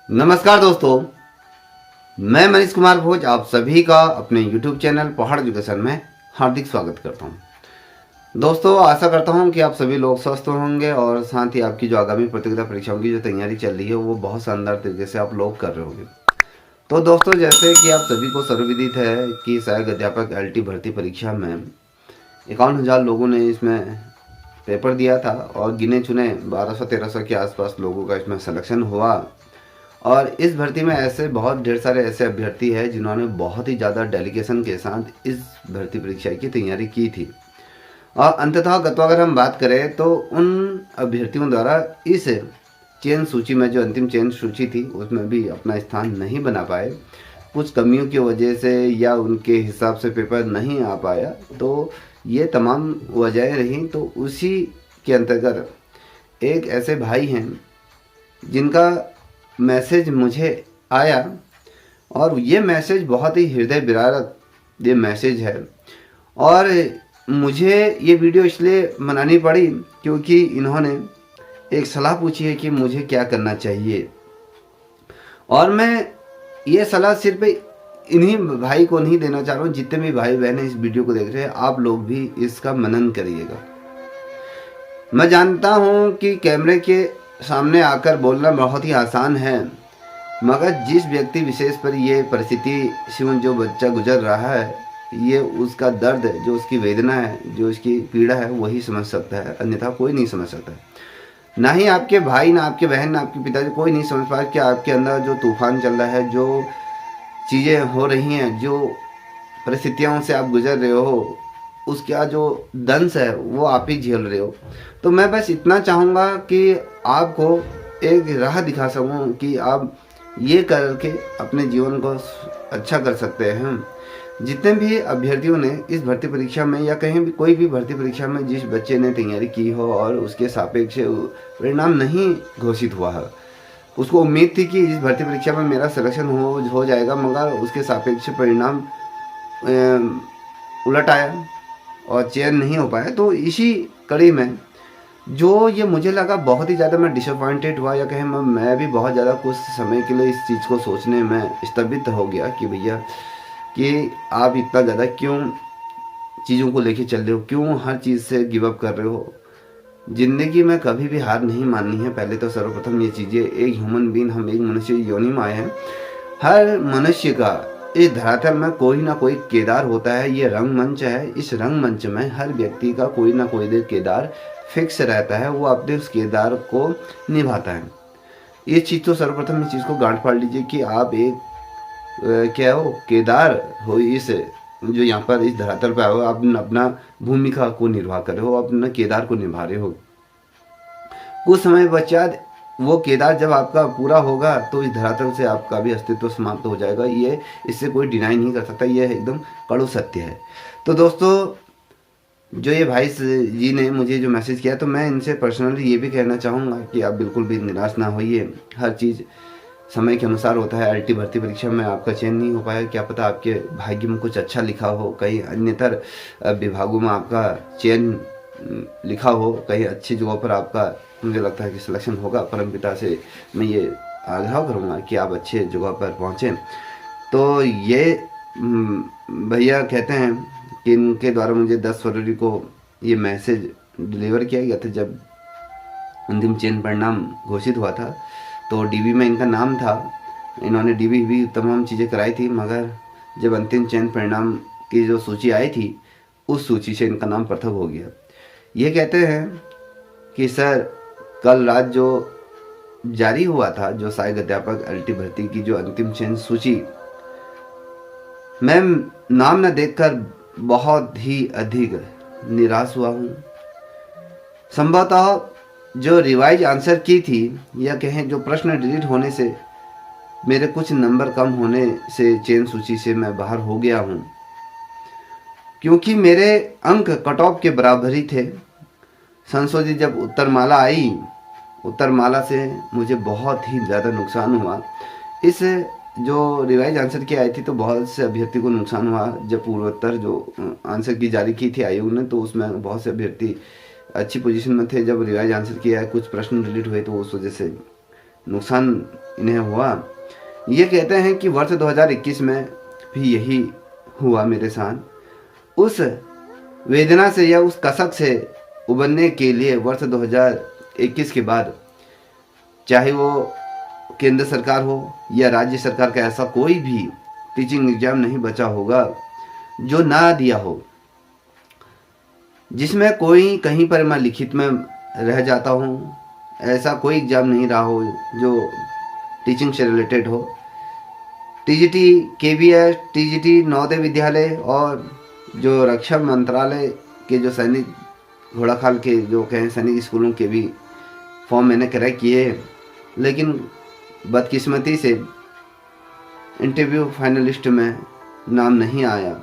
नमस्कार दोस्तों, मैं मनीष कुमार भोज आप सभी का अपने YouTube चैनल पहाड़ एजुकेशन में हार्दिक स्वागत करता हूं। दोस्तों, आशा करता हूं कि आप सभी लोग स्वस्थ होंगे और साथ ही आपकी जो आगामी प्रतियोगिता परीक्षाओं की जो तैयारी चल रही है वो बहुत शानदार तरीके से आप लोग कर रहे होंगे। तो दोस्तों, जैसे कि आप सभी को सर्वविदित है कि सहायक अध्यापक LT भर्ती परीक्षा में 51,000 लोगों ने इसमें पेपर दिया था और गिने चुने 1200-1300 के आसपास लोगों का इसमें सिलेक्शन हुआ। और इस भर्ती में ऐसे बहुत ढेर सारे ऐसे अभ्यर्थी हैं जिन्होंने बहुत ही ज़्यादा डेलीगेशन के साथ इस भर्ती परीक्षा की तैयारी की थी। और अंततः गत्वा अगर हम बात करें तो उन अभ्यर्थियों द्वारा इस चयन सूची में जो अंतिम चयन सूची थी उसमें भी अपना स्थान नहीं बना पाए। कुछ कमियों की वजह से या उनके हिसाब से पेपर नहीं आ पाया, तो ये तमाम वजहें रहीं। तो उसी के अंतर्गत एक ऐसे भाई हैं जिनका मैसेज मुझे आया और ये मैसेज बहुत ही हृदय विदारक ये मैसेज है। और मुझे ये वीडियो इसलिए बनानी पड़ी क्योंकि इन्होंने एक सलाह पूछी है कि मुझे क्या करना चाहिए। और मैं ये सलाह सिर्फ इन्हीं भाई को नहीं देना चाह रहा हूँ, जितने भी भाई बहन इस वीडियो को देख रहे हैं आप लोग भी इसका मनन करिएगा। मैं जानता हूँ कि कैमरे के सामने आकर बोलना बहुत ही आसान है, मगर जिस व्यक्ति विशेष पर ये परिस्थिति से जो बच्चा गुजर रहा है, ये उसका दर्द, जो उसकी वेदना है, जो उसकी पीड़ा है, वही समझ सकता है, अन्यथा कोई नहीं समझ सकता। ना ही आपके भाई, ना आपके बहन, ना आपके पिताजी, कोई नहीं समझ पाए कि आपके अंदर जो तूफान चल रहा है, जो चीज़ें हो रही हैं, जो परिस्थितियों से आप गुजर रहे हो, उसका जो दंश है वो आप ही झेल रहे हो। तो मैं बस इतना चाहूँगा कि आपको एक राह दिखा सकूँ कि आप ये करके अपने जीवन को अच्छा कर सकते हैं। जितने भी अभ्यर्थियों ने इस भर्ती परीक्षा में या कहीं भी कोई भी भर्ती परीक्षा में जिस बच्चे ने तैयारी की हो और उसके सापेक्ष परिणाम नहीं घोषित हुआ है, उसको उम्मीद थी कि इस भर्ती परीक्षा में मेरा सिलेक्शन हो जाएगा, मगर उसके सापेक्ष परिणाम उलट आया और चयन नहीं हो पाया। तो इसी कड़ी में जो ये मुझे लगा बहुत ही ज़्यादा मैं डिसअपॉइंटेड हुआ, या कहें मैं भी बहुत ज़्यादा कुछ समय के लिए इस चीज़ को सोचने में स्तब्ध हो गया कि भैया कि आप इतना ज़्यादा क्यों चीज़ों को लेके चल रहे हो, क्यों हर चीज़ से गिव अप कर रहे हो। ज़िंदगी में कभी भी हार नहीं माननी है। पहले तो सर्वप्रथम ये चीज़ें, एक ह्यूमन बीन, हम एक मनुष्य योनि में आए हैं। हर मनुष्य का इस धरातल में कोई ना कोई किरदार होता है। ये रंगमंच है, इस रंगमंच में हर व्यक्ति का कोई ना कोई किरदार फिक्स रहता है, वो अपने उस किरदार को निभाता है। ये चीज़ तो सर्वप्रथम इस चीज़ को गांठ फाड़ लीजिए कि आप एक क्या हो, किरदार हो, इस जो यहाँ पर इस धरातल पर आओ, आप अपना भूमिका को निर्वाह कर रहे हो, अपना किरदार को निभा रहे हो। कुछ समय पश्चात वो किरदार जब आपका पूरा होगा तो इस धरातल से आपका भी अस्तित्व समाप्त हो जाएगा। ये इससे कोई डिनाई नहीं कर सकता, ये एकदम कड़ू सत्य है। तो दोस्तों, जो ये भाई जी ने मुझे जो मैसेज किया, तो मैं इनसे पर्सनली ये भी कहना चाहूँगा कि आप बिल्कुल भी निराश ना होइए। हर चीज़ समय के अनुसार होता है। LT भर्ती परीक्षा में आपका चयन नहीं हो पाया, क्या पता आपके भाग्य में कुछ अच्छा लिखा हो, कहीं अन्यतर विभागों में आपका चयन लिखा हो, कहीं अच्छी जगह पर आपका, मुझे लगता है कि सिलेक्शन होगा। परमपिता से मैं ये आग्रह करूँगा कि आप अच्छे जगह पर पहुँचें। तो ये भैया कहते हैं कि इनके द्वारा मुझे 10 फरवरी को ये मैसेज डिलीवर किया गया था जब अंतिम चयन परिणाम घोषित हुआ था। तो DB में इनका नाम था, इन्होंने DB भी तमाम चीज़ें कराई थी, मगर जब अंतिम चयन परिणाम की जो सूची आई थी उस सूची से इनका नाम पृथक हो गया। ये कहते हैं कि सर, कल रात जो जारी हुआ था, जो सहायक अध्यापक LT भर्ती की जो अंतिम चयन सूची, मैं नाम न देखकर बहुत ही अधिक निराश हुआ हूँ। संभवतः जो रिवाइज आंसर की थी, या कहें जो प्रश्न डिलीट होने से मेरे कुछ नंबर कम होने से चयन सूची से मैं बाहर हो गया हूँ, क्योंकि मेरे अंक कट ऑफ के बराबर ही थे। संशोधित जब उत्तरमाला आई, उत्तरमाला से मुझे बहुत ही ज़्यादा नुकसान हुआ। इस जो रिवाइज आंसर की आई थी तो बहुत से अभ्यर्थी को नुकसान हुआ। जब पूर्वोत्तर जो आंसर की जारी की थी आयोग ने, तो उसमें बहुत से अभ्यर्थी अच्छी पोजीशन में थे। जब रिवाइज आंसर किया है, कुछ प्रश्न डिलीट हुए तो उस वजह से नुकसान इन्हें हुआ। ये कहते हैं कि वर्ष 2021 में भी यही हुआ मेरे साथ। उस वेदना से या उस कसक से उबरने के लिए वर्ष 2021 के बाद, चाहे वो केंद्र सरकार हो या राज्य सरकार का, ऐसा कोई भी टीचिंग एग्जाम नहीं बचा होगा जो ना दिया हो, जिसमें कोई कहीं पर मैं लिखित में रह जाता हूँ। ऐसा कोई एग्ज़ाम नहीं रहा हो जो टीचिंग से रिलेटेड हो। TGT, KVS, TGT, Navodaya Vidyalaya और जो रक्षा मंत्रालय के जो सैनिक घोड़ाखाल के जो कहें सैनिक स्कूलों के भी फॉर्म मैंने क्रैक किए, लेकिन बदकिस्मती से इंटरव्यू फाइनलिस्ट में नाम नहीं आया।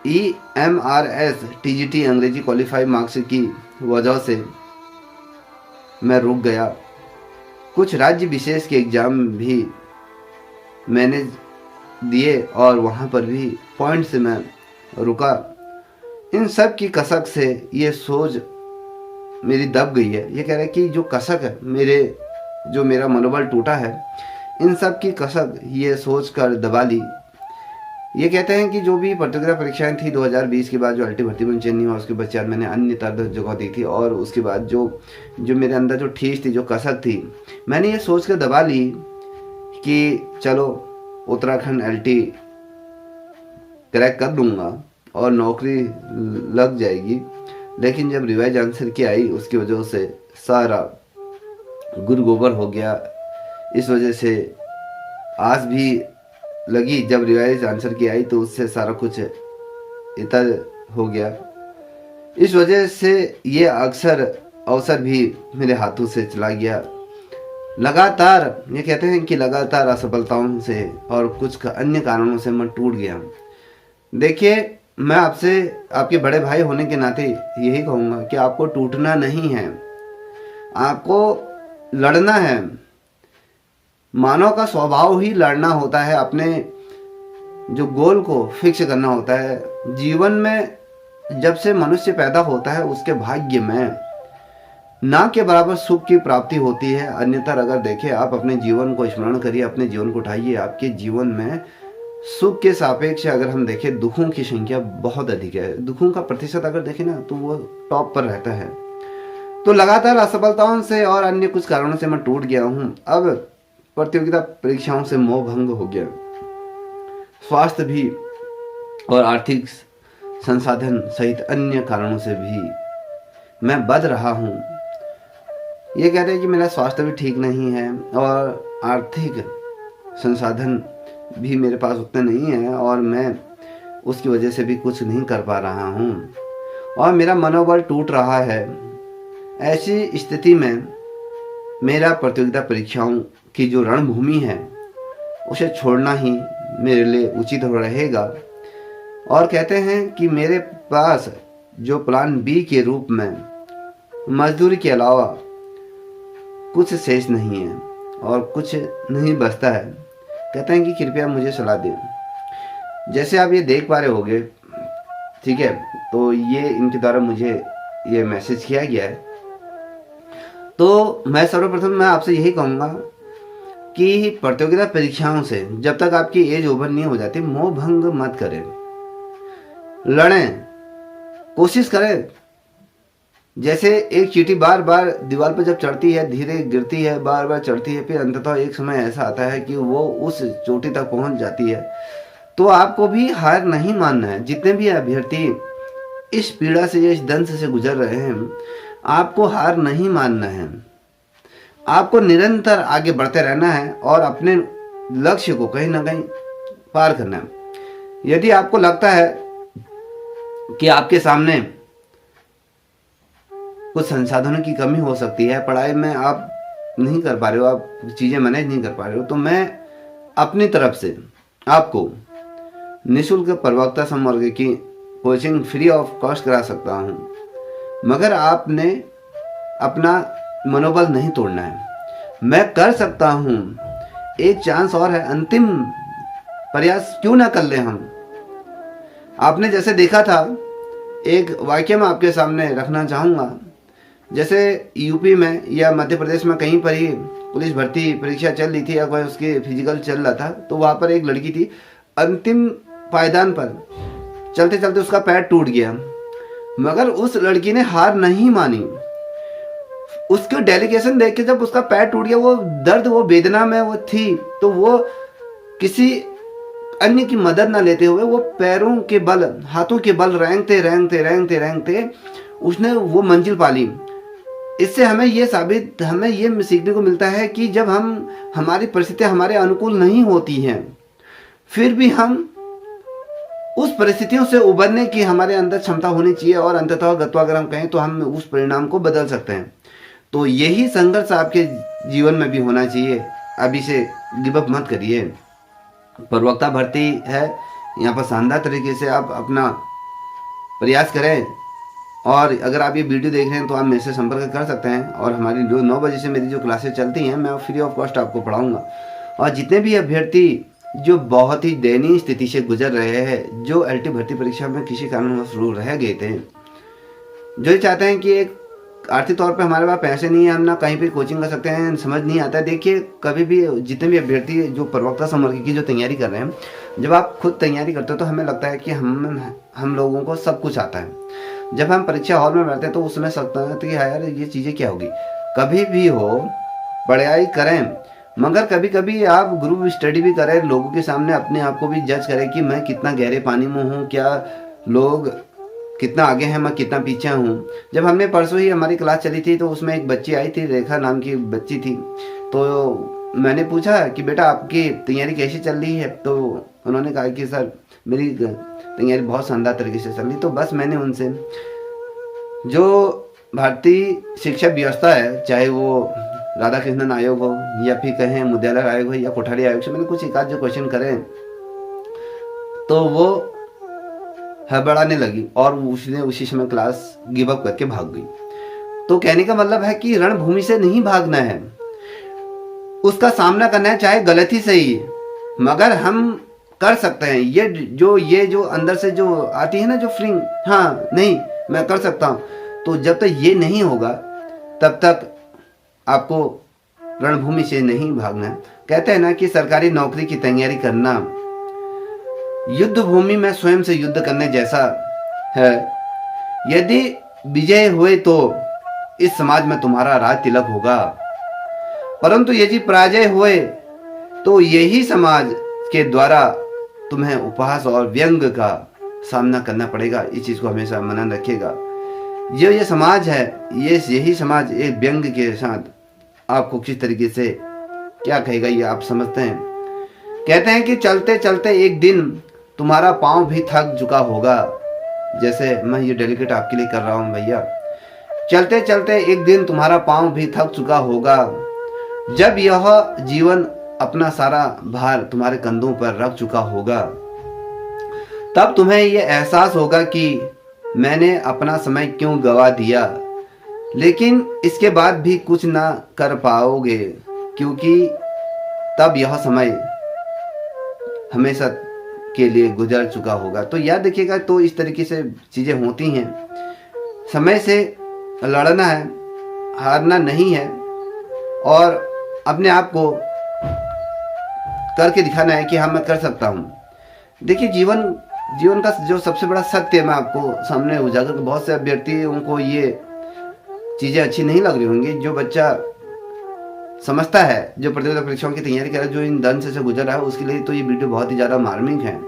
EMRS टीजीटी अंग्रेजी क्वालिफाई मार्क्स की वजह से मैं रुक गया। कुछ राज्य विशेष के एग्ज़ाम भी मैंने दिए और वहाँ पर भी पॉइंट से मैं रुका। इन सब की कसक से ये सोच मेरी दब गई है। ये कह रहे हैं कि जो कसक है मेरा मनोबल टूटा है, इन सब की कसक ये सोच कर दबा ली। ये कहते हैं कि जो भी प्रतियोगिता परीक्षाएं थी 2020 के बाद, जो अल्टी भर्ती में चेंज नहीं हुआ, उसके पश्चात मैंने अन्य तरह जगह दी थी, और उसके बाद जो मेरे अंदर जो ठेस थी, जो कसक थी, मैंने ये सोच कर दबा ली कि चलो उत्तराखंड LT क्रैक कर लूँगा और नौकरी लग जाएगी। लेकिन जब रिवाइज आंसर की आई, उसकी वजह से सारा गुड़ गोबर हो गया। इस वजह से आस भी लगी, जब रिवाइज आंसर की आई तो उससे सारा कुछ इतर हो गया। इस वजह से ये अवसर भी मेरे हाथों से चला गया। लगातार ये कहते हैं कि लगातार असफलताओं से और कुछ अन्य कारणों से मैं टूट गया। देखिए, मैं आपसे, आपके बड़े भाई होने के नाते यही कहूँगा कि आपको टूटना नहीं है, आपको लड़ना है। मानव का स्वभाव ही लड़ना होता है, अपने जो गोल को फिक्स करना होता है। जीवन में जब से मनुष्य पैदा होता है, उसके भाग्य में ना के बराबर सुख की प्राप्ति होती है। अन्यथा अगर देखें, आप अपने जीवन को स्मरण करिए, अपने जीवन को उठाइए, आपके जीवन में सुख के सापेक्ष अगर हम देखें, दुखों की संख्या बहुत अधिक है। दुखों का प्रतिशत अगर देखें ना, तो वो टॉप पर रहता है। तो लगातार असफलताओं से और अन्य कुछ कारणों से मैं टूट गया हूँ। अब प्रतियोगिता परीक्षाओं से मोह भंग हो गया, स्वास्थ्य भी और आर्थिक संसाधन सहित अन्य कारणों से भी मैं बद रहा हूँ। ये कहते हैं कि मेरा स्वास्थ्य भी ठीक नहीं है और आर्थिक संसाधन भी मेरे पास उतने नहीं है, और मैं उसकी वजह से भी कुछ नहीं कर पा रहा हूँ और मेरा मनोबल टूट रहा है। ऐसी स्थिति में मेरा प्रतियोगिता परीक्षाओं की जो रणभूमि है, उसे छोड़ना ही मेरे लिए उचित रहेगा। और कहते हैं कि मेरे पास जो प्लान B के रूप में मजदूरी के अलावा कुछ शेष नहीं है और कुछ नहीं बचता है। कहते हैं कि कृपया मुझे सलाह दें। जैसे आप ये देख पा रहे होंगे, ठीक है, तो ये इनके द्वारा मुझे ये मैसेज किया गया है। तो मैं सर्वप्रथम मैं आपसे यही कहूँगा कि प्रतियोगिता परीक्षाओं से जब तक आपकी एज ओवर नहीं हो जाती, मोह भंग मत करें, लड़ें, कोशिश करें। जैसे एक चींटी बार बार दीवार पर जब चढ़ती है, धीरे गिरती है, बार बार चढ़ती है, फिर अंततः एक समय ऐसा आता है कि वो उस चोटी तक पहुंच जाती है। तो आपको भी हार नहीं मानना है। जितने भी अभ्यर्थी इस पीड़ा से, इस दंश से गुजर रहे हैं, आपको हार नहीं मानना है। आपको निरंतर आगे बढ़ते रहना है और अपने लक्ष्य को कहीं ना कहीं पार करना है। यदि आपको लगता है कि आपके सामने कुछ संसाधनों की कमी हो सकती है, पढ़ाई में आप नहीं कर पा रहे हो, आप चीज़ें मैनेज नहीं कर पा रहे हो, तो मैं अपनी तरफ से आपको निःशुल्क प्रवक्ता संवर्ग की कोचिंग फ्री ऑफ कॉस्ट करा सकता हूँ। मगर आपने अपना मनोबल नहीं तोड़ना है। मैं कर सकता हूँ, एक चांस और है, अंतिम प्रयास क्यों ना कर ले हम। आपने जैसे देखा था, एक वाक्य मैं आपके सामने रखना चाहूँगा। जैसे यूपी में या मध्य प्रदेश में कहीं पर ही पुलिस भर्ती परीक्षा चल रही थी या कोई उसके फिजिकल चल रहा था, तो वहाँ पर एक लड़की थी, अंतिम पायदान पर चलते चलते उसका पैर टूट गया, मगर उस लड़की ने हार नहीं मानी। उसको डेडिकेशन देख के जब उसका पैर टूट गया, वो दर्द, वो वेदना में वो थी, तो वो किसी अन्य की मदद ना लेते हुए वो पैरों के बल, हाथों के बल रेंगते रेंगते रेंगते रेंगते उसने वो मंजिल पा ली। इससे हमें ये सीखने को मिलता है कि जब हमारी परिस्थितियां हमारे अनुकूल नहीं होती हैं, फिर भी हम उस परिस्थितियों से उबरने की हमारे अंदर क्षमता होनी चाहिए, और अंततः गत्वा अगर हम कहें तो हम उस परिणाम को बदल सकते हैं। तो यही संघर्ष आपके जीवन में भी होना चाहिए। अभी से गिव अप मत करिए। प्रवक्ता भर्ती है, यहाँ पर शानदार तरीके से आप अपना प्रयास करें, और अगर आप ये वीडियो देख रहे हैं तो आप मेरे से संपर्क कर सकते हैं। और हमारी जो 9 बजे से मेरी जो क्लासेस चलती हैं, मैं फ्री ऑफ कॉस्ट आपको पढ़ाऊँगा। और जितने भी अभ्यर्थी जो बहुत ही दयनीय स्थिति से गुजर रहे हैं, जो एलटी भर्ती परीक्षा में किसी कारणवश रह गए थे, जो ये चाहते हैं कि एक आर्थिक तौर पे हमारे पास पैसे नहीं है, हम ना कहीं पे कोचिंग कर सकते हैं, समझ नहीं आता है। देखिए, कभी भी जितने भी अभ्यर्थी जो प्रवक्ता समर्थ की जो तैयारी कर रहे हैं, जब आप खुद तैयारी करते हो तो हमें लगता है कि हम लोगों को सब कुछ आता है। जब हम परीक्षा हॉल में बैठते हैं तो उस समय लगता है कि यार ये चीज़ें क्या होगी। कभी भी हो, पढ़ाई करें, मगर कभी कभी आप ग्रुप स्टडी भी करें, लोगों के सामने अपने आप को भी जज करें कि मैं कितना गहरे पानी में हूँ, क्या लोग कितना आगे हैं, मैं कितना पीछे हूँ। जब हमने परसों ही हमारी क्लास चली थी तो उसमें एक बच्ची आई थी, रेखा नाम की बच्ची थी। तो मैंने पूछा कि बेटा आपकी तैयारी कैसी चल रही है, तो उन्होंने कहा कि सर मेरी तैयारी बहुत शानदार तरीके से चल रही। तो बस मैंने उनसे, जो भारतीय शिक्षा व्यवस्था है, चाहे वो राधा कृष्णन आयोग हो या फिर कहें मुद्यालय आयोग हो या कोठारी आयोग से, मैंने कुछ एक आध जो क्वेश्चन करे तो वो हड़बड़ाने लगी और उसने उसी समय क्लास गिव अप करके भाग गई। तो कहने का मतलब है कि रणभूमि से नहीं भागना है, उसका सामना करना है, चाहे गलत ही सही, मगर हम कर सकते हैं। ये जो अंदर से जो आती है ना, जो फीलिंग, हाँ नहीं मैं कर सकता हूँ, तो जब तक ये नहीं होगा तब तक आपको रणभूमि से नहीं भागना है। कहते हैं ना कि सरकारी नौकरी की तैयारी करना युद्ध भूमि में स्वयं से युद्ध करने जैसा है। यदि विजय हुए तो इस समाज में तुम्हारा राज तिलक होगा, परंतु यदि पराजय हुए तो यही समाज के द्वारा तुम्हें उपहास और व्यंग का सामना करना पड़ेगा। इस चीज को हमेशा मनन रखिएगा। ये समाज है, यही समाज एक व्यंग के साथ आपको किस तरीके से क्या कहेगा ये आप समझते हैं। कहते हैं कि चलते चलते एक दिन तुम्हारा पांव भी थक चुका होगा। जैसे मैं ये डेडिकेट आपके लिए कर रहा हूं भैया। चलते चलते एक दिन तुम्हारा पांव भी थक चुका होगा, जब यह जीवन अपना सारा भार तुम्हारे कंधों पर रख चुका होगा, तब तुम्हें यह एहसास होगा कि मैंने अपना समय क्यों गवा दिया। लेकिन इसके बाद भी कुछ ना कर पाओगे, क्योंकि तब यह समय हमेशा के लिए गुजर चुका होगा। तो याद रखिएगा, तो इस तरीके से चीजें होती हैं। समय से लड़ना है, हारना नहीं है, और अपने आप को करके दिखाना है कि हाँ मैं कर सकता हूँ। देखिए, जीवन का जो सबसे बड़ा सत्य मैं आपको सामने उजागर, बहुत से अभ्यर्थी उनको ये चीज़ें अच्छी नहीं लग रही होंगी। जो बच्चा समझता है, जो प्रतियोगिता परीक्षाओं की तैयारी कर रहा है, जो इन दंश से गुजर रहा है, उसके लिए तो ये वीडियो बहुत ही ज़्यादा मार्मिक है।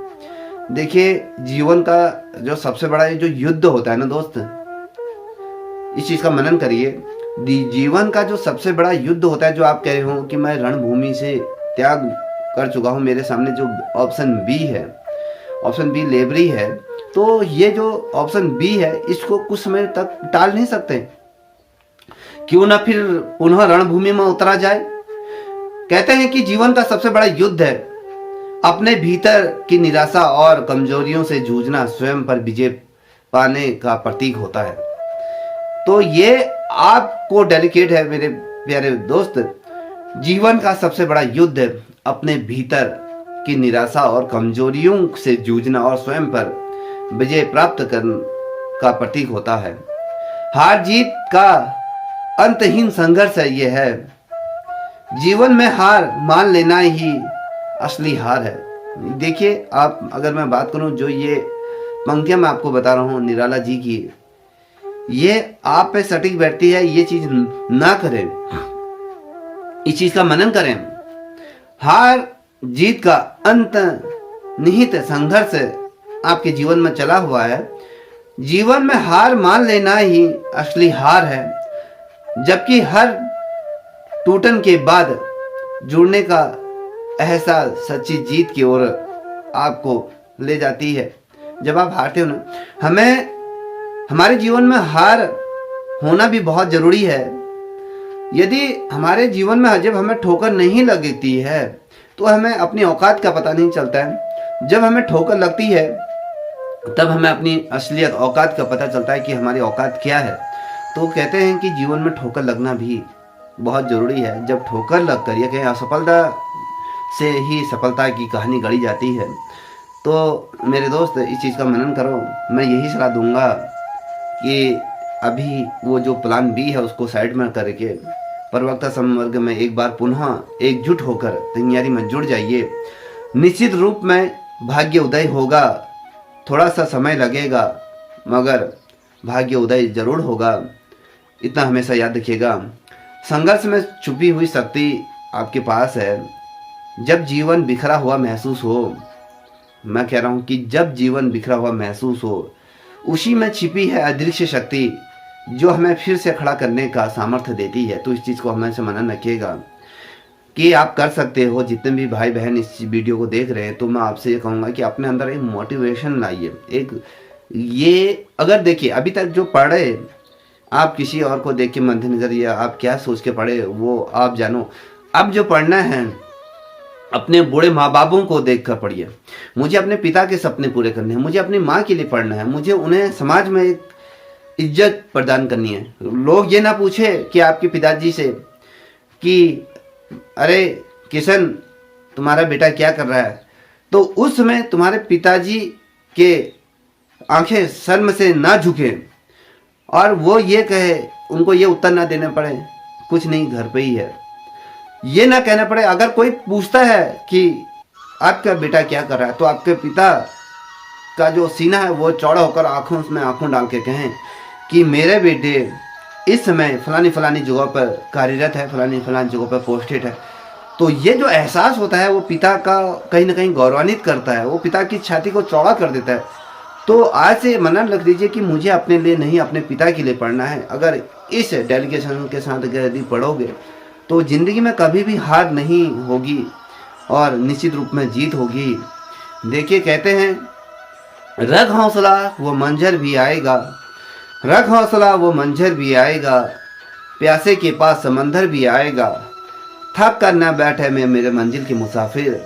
देखिए, जीवन का जो सबसे बड़ा जो युद्ध होता है ना दोस्त, इस चीज़ का मनन करिए। जीवन का जो सबसे बड़ा युद्ध होता है, जो आप कह रहे हो कि मैं रणभूमि से त्याग कर चुका हूँ, मेरे सामने जो ऑप्शन बी है, ऑप्शन बी लेबरी है, तो ये जो ऑप्शन बी है इसको कुछ समय तक टाल नहीं सकते। क्यों ना फिर पुनः रणभूमि में उतरा जाए। कहते हैं कि जीवन का सबसे बड़ा युद्ध है अपने भीतर की निराशा और कमजोरियों से जूझना, स्वयं पर विजय पाने का प्रतीक होता है। तो ये आपको डेडिकेट है मेरे प्यारे दोस्त। जीवन का सबसे बड़ा युद्ध है अपने भीतर की निराशा और कमजोरियों से जूझना और स्वयं पर विजय प्राप्त करने का प्रतीक होता है। हार जीत का अंतहीन संघर्ष है ये है। जीवन में हार मान लेना ही असली हार है। देखिए, आप अगर मैं बात करूं, जो ये पंक्तियां मैं आपको बता रहा हूं निराला जी की, ये आप पे सटीक बैठती है। ये चीज ना करें, इस चीज का मनन करें। हार जीत का अंत निहित संघर्ष आपके जीवन में चला हुआ है। जीवन में हार मान लेना ही असली हार है, जबकि हर टूटन के बाद जुड़ने का एहसास सच्ची जीत की ओर आपको ले जाती है। जब आप हारते हो ना, हमारे जीवन में हार होना भी बहुत जरूरी है। यदि हमारे जीवन में जब हमें ठोकर नहीं लगती है तो हमें अपनी औकात का पता नहीं चलता है। जब हमें ठोकर लगती है तब हमें अपनी असलियत औकात का पता चलता है कि हमारी औकात क्या है। तो कहते हैं कि जीवन में ठोकर लगना भी बहुत ज़रूरी है। जब ठोकर लगकर या कहीं असफलता से ही सफलता की कहानी गढ़ी जाती है। तो मेरे दोस्त, इस चीज़ का मनन करो। मैं यही सलाह दूंगा कि अभी वो जो प्लान बी है उसको साइड में करके प्रवक्ता संवर्ग में एक बार पुनः एकजुट होकर तैयारी में जुड़ जाइए। निश्चित रूप में भाग्य उदय होगा। थोड़ा सा समय लगेगा मगर भाग्य उदय जरूर होगा। इतना हमेशा याद रखिएगा। संघर्ष में छुपी हुई शक्ति आपके पास है। जब जीवन बिखरा हुआ महसूस हो, मैं कह रहा हूँ कि जब जीवन बिखरा हुआ महसूस हो, उसी में छिपी है अदृश्य शक्ति जो हमें फिर से खड़ा करने का सामर्थ्य देती है। तो इस चीज़ को हमेशा मनन रखिएगा कि आप कर सकते हो। जितने भी भाई बहन इस वीडियो को देख रहे हैं, तो मैं आपसे ये कहूँगा कि अपने अंदर एक मोटिवेशन लाइए। ये अगर देखिए, अभी तक जो पढ़े, आप किसी और को देख के मद्देनजर या आप क्या सोच के पढ़े वो आप जानो। अब जो पढ़ना है, अपने बूढ़े माँ बापों को देख कर पढ़िए। मुझे अपने पिता के सपने पूरे करने हैं, मुझे अपनी माँ के लिए पढ़ना है, मुझे उन्हें समाज में एक इज्जत प्रदान करनी है। लोग ये ना पूछे कि आपके पिताजी से कि अरे किशन, तुम्हारा बेटा क्या कर रहा है, तो उस समय तुम्हारे पिताजी के आंखें शर्म से ना झुके और वो ये कहे, उनको ये उत्तर ना देने पड़े कुछ नहीं, घर पे ही है, ये ना कहना पड़े। अगर कोई पूछता है कि आपका बेटा क्या कर रहा है, तो आपके पिता का जो सीना है वो चौड़ा होकर आंखों में आंखों डाल के कहें कि मेरे बेटे इस समय फलानी फलानी जगह पर कार्यरत है, फलानी फलानी जगह पर पोस्टेड है। तो ये जो एहसास होता है वो पिता का कहीं ना कहीं गौरवान्वित करता है, वो पिता की छाती को चौड़ा कर देता है। तो आज से मनन रख दीजिए कि मुझे अपने लिए नहीं, अपने पिता के लिए पढ़ना है। अगर इस डेडिकेशन के साथ यदि पढ़ोगे तो ज़िंदगी में कभी भी हार नहीं होगी और निश्चित रूप में जीत होगी। देखिए, कहते हैं रख हौसला वो मंजर भी आएगा, रख हौसला वो मंजर भी आएगा, प्यासे के पास समंदर भी आएगा, थक कर ना बैठे मैं मेरे मंजिल के मुसाफिर,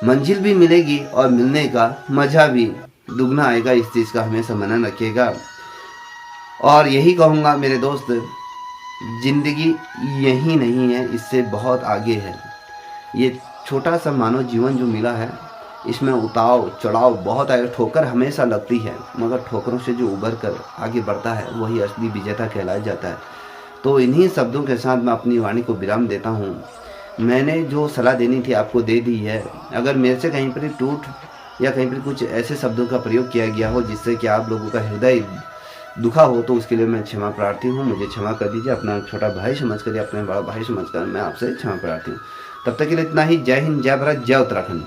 मंजिल भी मिलेगी और मिलने का मज़ा भी दुगना आएगा। इस चीज़ का हमेशा मनन रखिएगा। और यही कहूँगा मेरे दोस्त, जिंदगी यही नहीं है, इससे बहुत आगे है। ये छोटा सा मानव जीवन जो मिला है, इसमें उतार चढ़ाव बहुत आए, ठोकर हमेशा लगती है, मगर ठोकरों से जो उभर कर आगे बढ़ता है वही असली विजेता कहलाया जाता है। तो इन्हीं शब्दों के साथ मैं अपनी वाणी को विराम देता हूँ। मैंने जो सलाह देनी थी आपको दे दी है। अगर मेरे से कहीं पर टूट या कहीं पर कुछ ऐसे शब्दों का प्रयोग किया गया हो जिससे कि आप लोगों का हृदय दुखा हो, तो उसके लिए मैं क्षमा प्रार्थी हूँ। मुझे क्षमा कर दीजिए। अपना छोटा भाई समझ कर या अपने बड़ा भाई समझ कर मैं आपसे क्षमा प्रार्थी हूँ। तब तक के लिए इतना ही। जय हिंद, जय भारत, जय उत्तराखंड।